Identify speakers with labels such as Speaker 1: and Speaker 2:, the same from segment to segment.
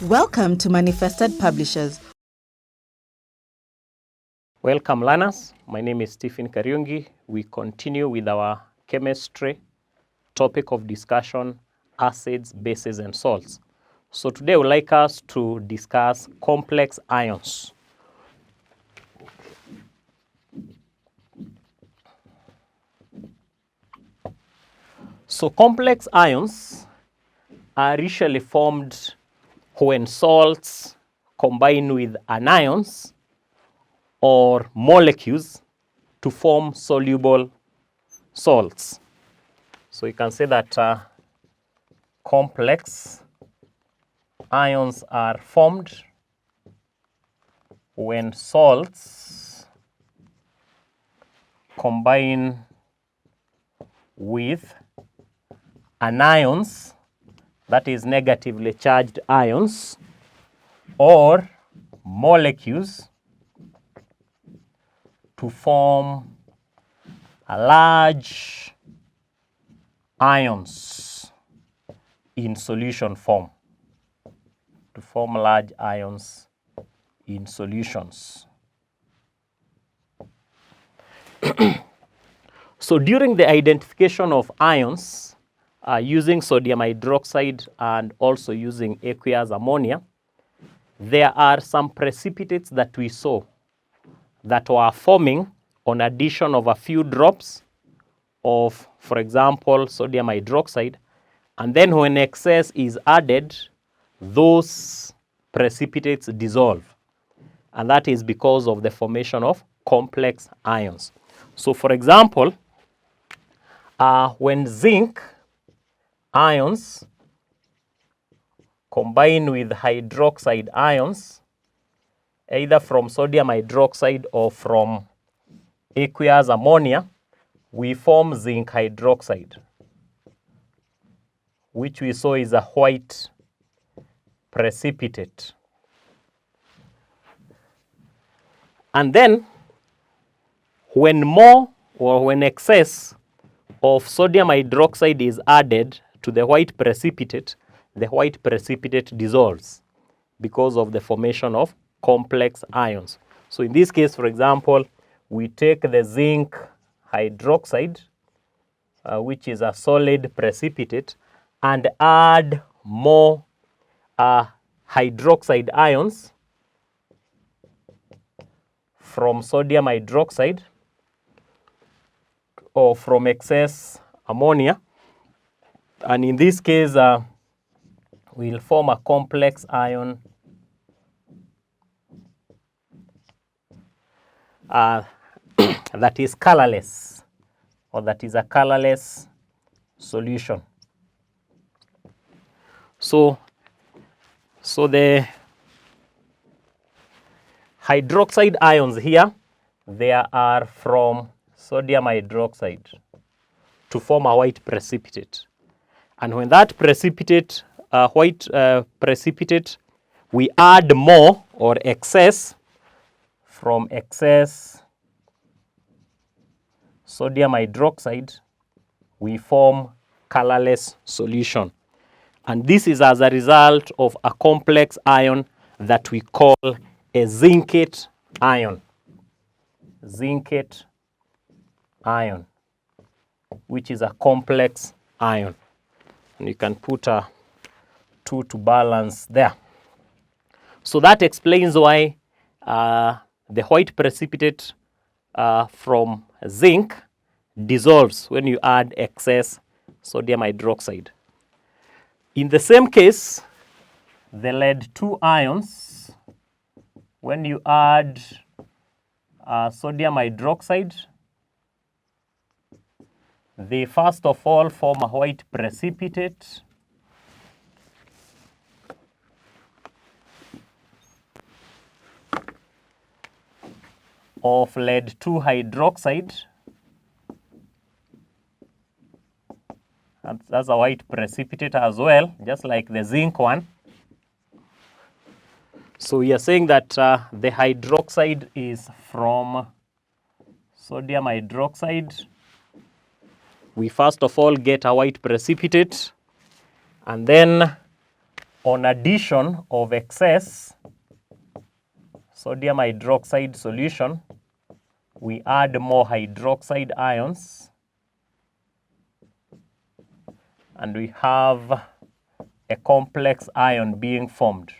Speaker 1: Welcome to Manifested Publishers.
Speaker 2: Welcome learners, my name is Stephen Kariungi. We continue with our chemistry topic of discussion, acids, bases and salts. So today I would like us to discuss complex ions. So complex ions are usually formed when salts combine with anions or molecules to form soluble salts. So you can say that complex ions are formed when salts combine with anions, that is negatively charged ions, or molecules to form large ions in solution form, to form large ions in solutions. So during the identification of ions using sodium hydroxide and also using aqueous ammonia, there are some precipitates that we saw that were forming on addition of a few drops of, for example, sodium hydroxide, and then when excess is added, those precipitates dissolve, and that is because of the formation of complex ions. So for example, when zinc ions combine with hydroxide ions, either from sodium hydroxide or from aqueous ammonia, we form zinc hydroxide, which we saw is a white precipitate. And then when more or when excess of sodium hydroxide is added to the white precipitate dissolves because of the formation of complex ions. So in this case, for example, we take the zinc hydroxide, which is a solid precipitate, and add more hydroxide ions from sodium hydroxide or from excess ammonia, and in this case we'll form a complex ion that is colorless, or that is a colorless solution. So the hydroxide ions here, they are from sodium hydroxide to form a white precipitate. And when that precipitate, white precipitate, we add more or excess from excess sodium hydroxide, we form colorless solution. And this is as a result of a complex ion that we call a zincate ion. Zincate ion, which is a complex ion. And you can put a 2 to balance there. So that explains why the white precipitate from zinc dissolves when you add excess sodium hydroxide. In the same case, the lead-2 ions, when you add sodium hydroxide, they first of all form a white precipitate, of lead-2 hydroxide. That's a white precipitate as well, just like the zinc one. So we are saying that the hydroxide is from sodium hydroxide. We first of all get a white precipitate, and then on addition of excess sodium hydroxide solution, we add more hydroxide ions, and we have a complex ion being formed.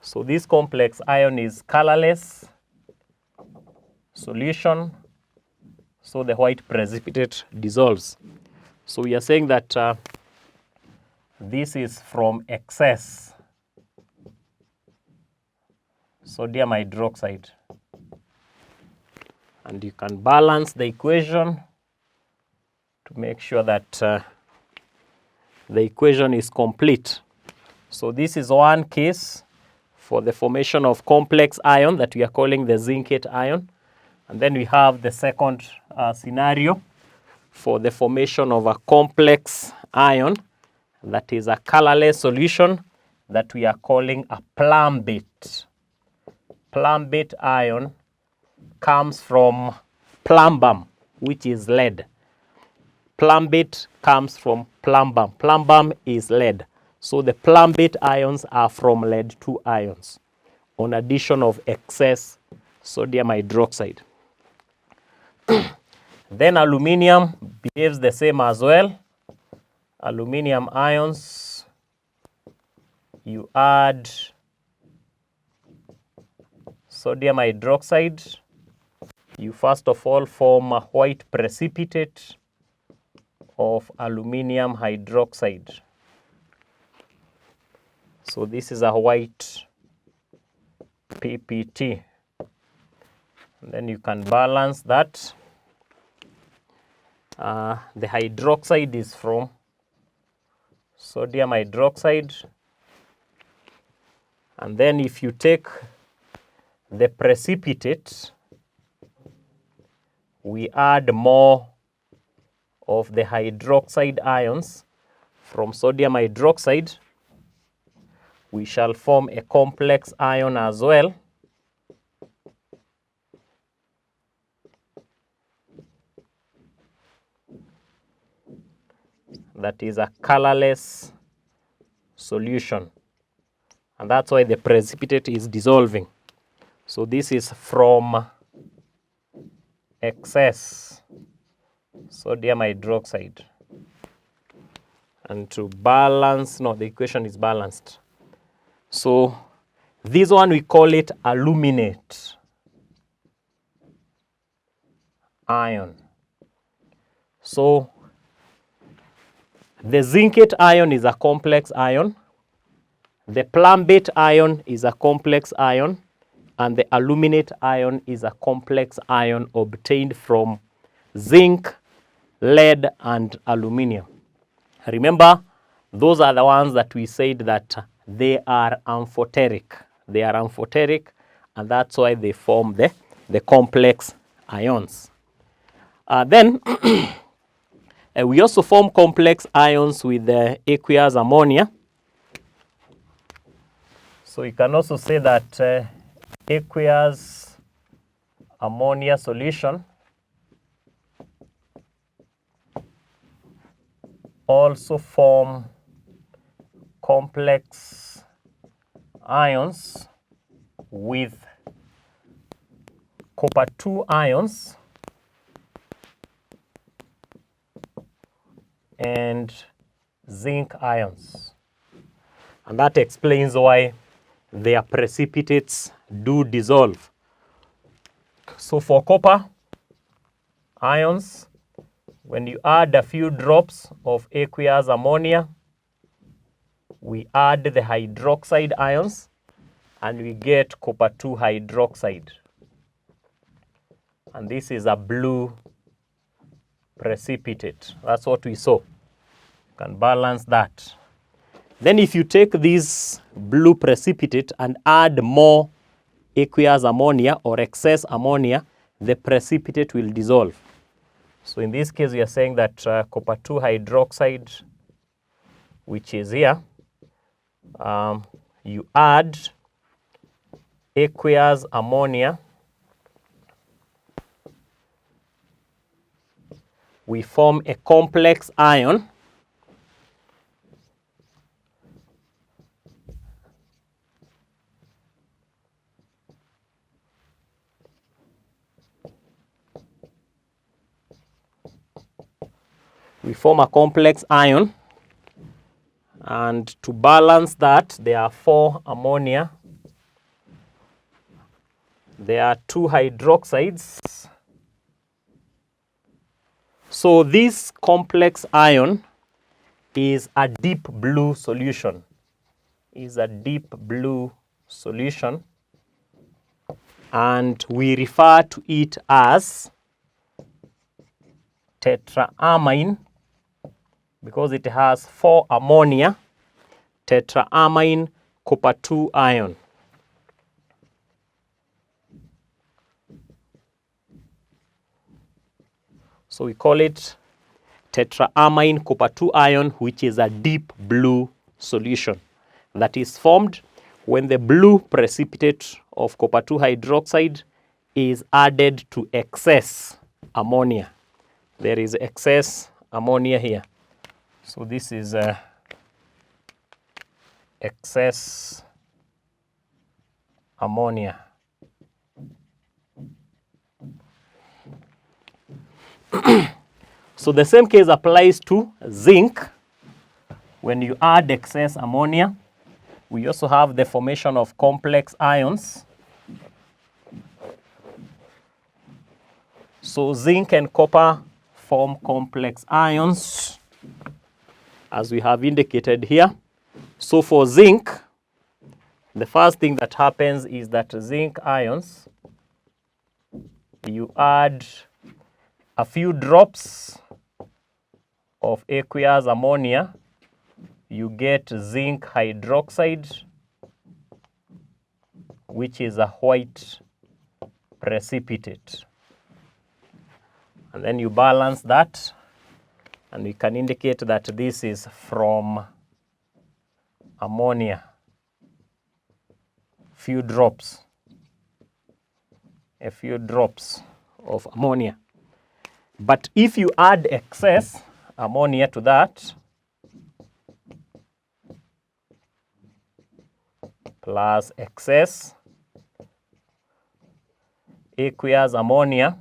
Speaker 2: So this complex ion is colorless solution, so the white precipitate dissolves. So we are saying that this is from excess sodium hydroxide. And you can balance the equation to make sure that the equation is complete. So this is one case for the formation of complex ion that we are calling the zincate ion. And then we have the second scenario for the formation of a complex ion that is a colorless solution that we are calling a plumbate. Plumbate ion comes from plumbum, which is lead. Plumbate comes from plumbum. Plumbum is lead. So the plumbate ions are from lead 2 ions on addition of excess sodium hydroxide. Then aluminium behaves the same as well. Aluminium ions, you add sodium hydroxide. You first of all form a white precipitate of aluminium hydroxide. So this is a white PPT. And then you can balance that. The hydroxide is from sodium hydroxide. And then if you take the precipitate, we add more of the hydroxide ions from sodium hydroxide. We shall form a complex ion as well. That is a colorless solution. And that's why the precipitate is dissolving. So this is from excess sodium hydroxide. And to balance, no, the equation is balanced. So this one we call it aluminate ion. So the zincate ion is a complex ion. The plumbate ion is a complex ion. And the aluminate ion is a complex ion obtained from zinc, lead, and aluminium. Remember, those are the ones that we said that they are amphoteric. They are amphoteric, and that's why they form the complex ions. Then we also form complex ions with the aqueous ammonia. So you can also say that aqueous ammonia solution also form complex ions with copper 2 ions and zinc ions. And that explains why their precipitates do dissolve. So for copper ions, when you add a few drops of aqueous ammonia, we add the hydroxide ions and we get copper 2 hydroxide. And this is a blue precipitate. That's what we saw. You can balance that. Then if you take this blue precipitate and add more aqueous ammonia or excess ammonia, the precipitate will dissolve. So in this case, we are saying that copper 2 hydroxide, which is here, you add aqueous ammonia we form a complex ion. We form a complex ion, and to balance that, there are 4 ammonia. There are 2 hydroxides. So this complex ion is a deep blue solution. And we refer to it as tetraamine because it has 4 ammonia, tetraamine copper 2 ion. So we call it tetraamine copper 2 ion, which is a deep blue solution that is formed when the blue precipitate of copper 2 hydroxide is added to excess ammonia. There is excess ammonia here. So this is excess ammonia. So the same case applies to zinc. When you add excess ammonia, we also have the formation of complex ions. So zinc and copper form complex ions, as we have indicated here. So for zinc, the first thing that happens is that zinc ions, you add a few drops of aqueous ammonia, you get zinc hydroxide, which is a white precipitate. And then you balance that, and we can indicate that this is from ammonia. A few drops of ammonia. But if you add excess ammonia to that, plus excess aqueous ammonia,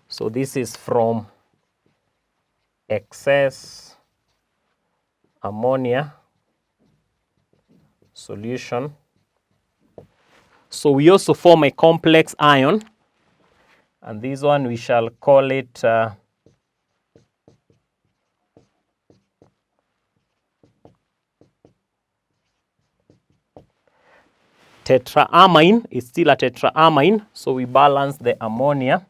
Speaker 2: so this is from excess ammonia solution. So we also form a complex ion, and this one we shall call it tetraamine. It's still a tetraamine, so we balance the ammonia.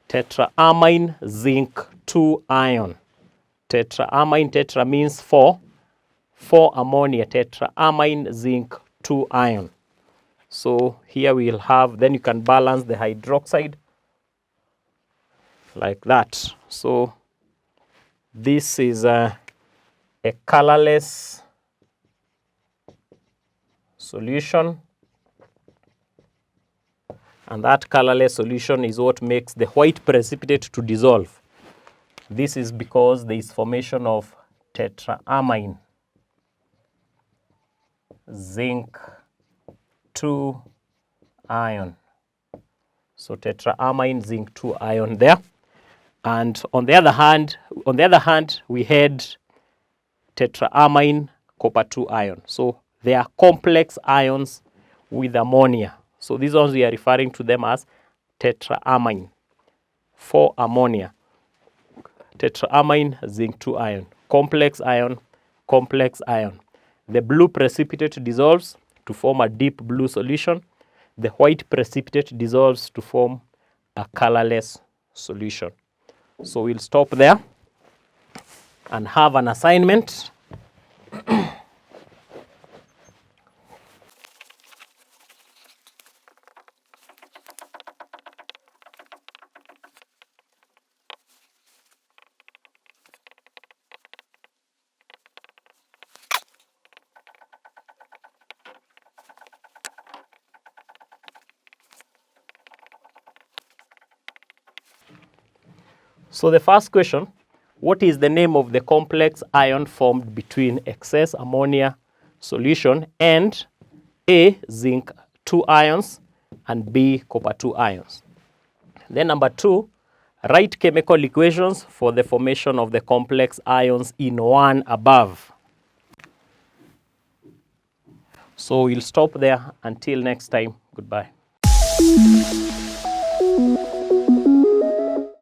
Speaker 2: Tetraamine zinc 2 ion. Tetraamine, tetra means 4. 4 ammonia, tetraamine zinc 2 ion. So here we'll have, then you can balance the hydroxide like that. So this is a colorless solution, and that colorless solution is what makes the white precipitate to dissolve. This is because there is formation of tetraamine zinc 2 ion. So tetraamine zinc 2 ion there. And on the other hand, we had tetraamine copper 2 ion. So they are complex ions with ammonia. So these ones we are referring to them as tetraamine, 4 ammonia. Tetraamine zinc 2 ion, complex ion, complex ion. The blue precipitate dissolves to form a deep blue solution. The white precipitate dissolves to form a colorless solution. So we'll stop there and have an assignment. So the first question, what is the name of the complex ion formed between excess ammonia solution and A, zinc 2 ions and B, copper 2 ions? Then number 2, write chemical equations for the formation of the complex ions in one above. So we'll stop there. Until next time, goodbye.